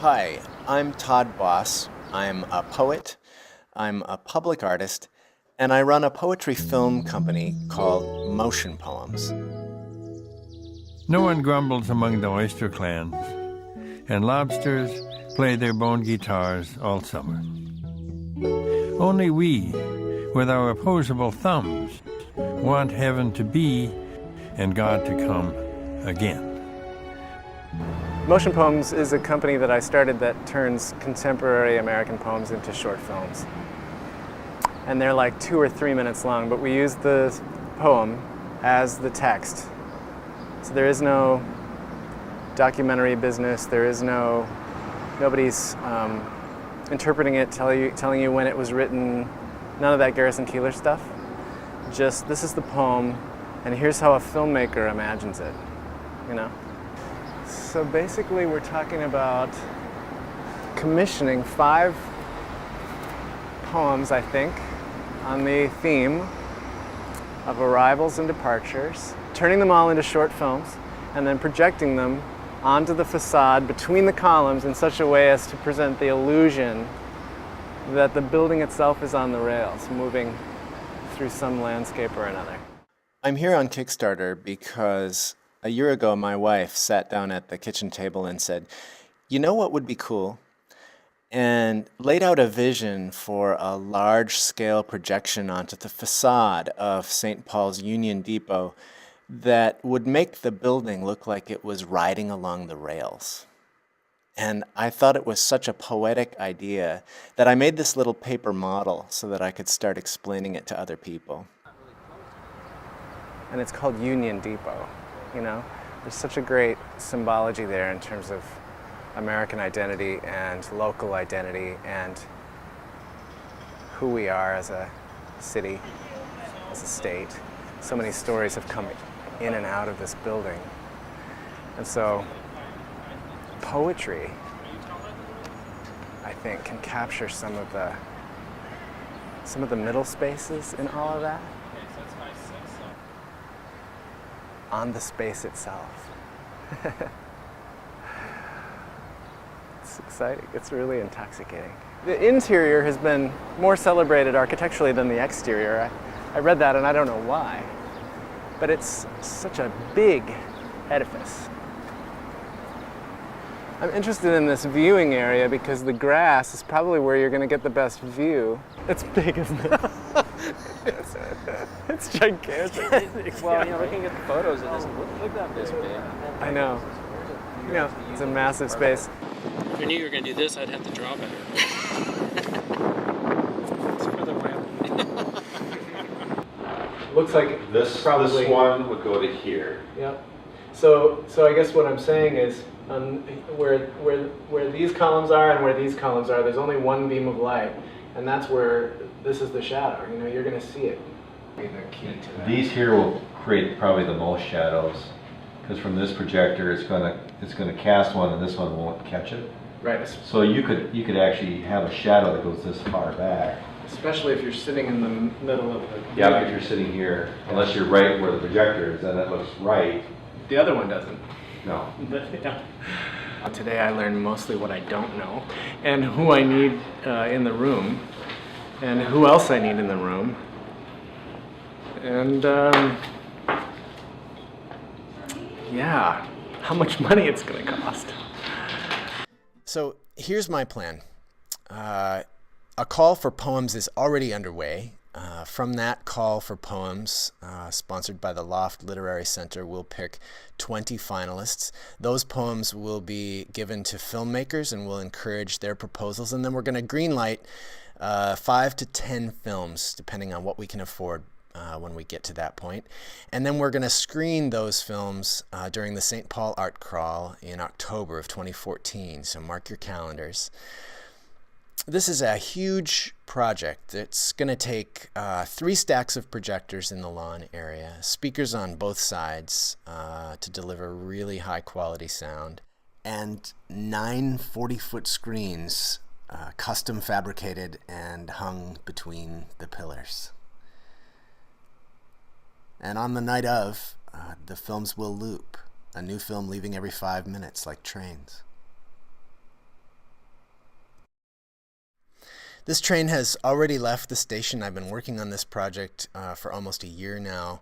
Hi, I'm Todd Boss. I'm a poet, I'm a public artist, and I run a poetry film company called Motion Poems. No one grumbles among the oyster clans, and lobsters play their bone guitars all summer. Only we, with our opposable thumbs, want heaven to be and God to come again. Motion Poems is a company that I started that turns contemporary American poems into short films. And they're like 2 or 3 minutes long, but we use the poem as the text. So there is no documentary business, nobody's interpreting it, telling you when it was written, none of that Garrison Keillor stuff. Just, this is the poem, and here's how a filmmaker imagines it, you know? So basically we're talking about commissioning 5 poems, I think, on the theme of arrivals and departures, turning them all into short films, and then projecting them onto the facade between the columns in such a way as to present the illusion that the building itself is on the rails, moving through some landscape or another. I'm here on Kickstarter because a year ago my wife sat down at the kitchen table and said, "You know what would be cool?" and laid out a vision for a large-scale projection onto the facade of St. Paul's Union Depot that would make the building look like it was riding along the rails. And I thought it was such a poetic idea that I made this little paper model so that I could start explaining it to other people. And it's called Union Depot, you know? There's such a great symbology there in terms of American identity and local identity and who we are as a city, as a state. So many stories have come in and out of this building. And so poetry, I think, can capture some of the middle spaces in all of that on the space itself. It's exciting. It's really intoxicating. The interior has been more celebrated architecturally than the exterior. I read that and I don't know why, but it's such a big edifice. I'm interested in this viewing area because the grass is probably where you're going to get the best view. It's big, isn't it? It's gigantic. Well, looking at the photos, it doesn't look that this big. I know. You know, it's a massive space. If I knew you were going to do this, I'd have to draw better. It's for the web. Looks like This one would go to here. Yep. So I guess what I'm saying is, where these columns are and where these columns are, there's only one beam of light, and that's where this is the shadow. You know, you're going to see it. The key to that. These here will create probably the most shadows, because from this projector, it's gonna cast one, and this one won't catch it. Right. So you could actually have a shadow that goes this far back. Especially if you're sitting in the middle of the. Yeah, if you're sitting here, unless you're right where the projector is, then it looks right. The other one doesn't. No. Today I learned mostly what I don't know, and who I need in the room, and who else I need in the room, and yeah, how much money it's going to cost. So here's my plan. A call for poems is already underway. From that call for poems, sponsored by the Loft Literary Center, we'll pick 20 finalists. Those poems will be given to filmmakers and we'll encourage their proposals. And then we're going to greenlight 5 to 10 films, depending on what we can afford when we get to that point. And then we're going to screen those films during the St. Paul Art Crawl in October of 2014. So mark your calendars. This is a huge project. It's going to take 3 stacks of projectors in the lawn area, speakers on both sides to deliver really high quality sound, and 9 40-foot screens custom fabricated and hung between the pillars. And on the night of, the films will loop, a new film leaving every 5 minutes like trains. This train has already left the station. I've been working on this project for almost a year now.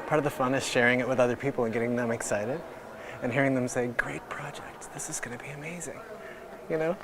Part of the fun is sharing it with other people and getting them excited and hearing them say, great project, this is going to be amazing, you know?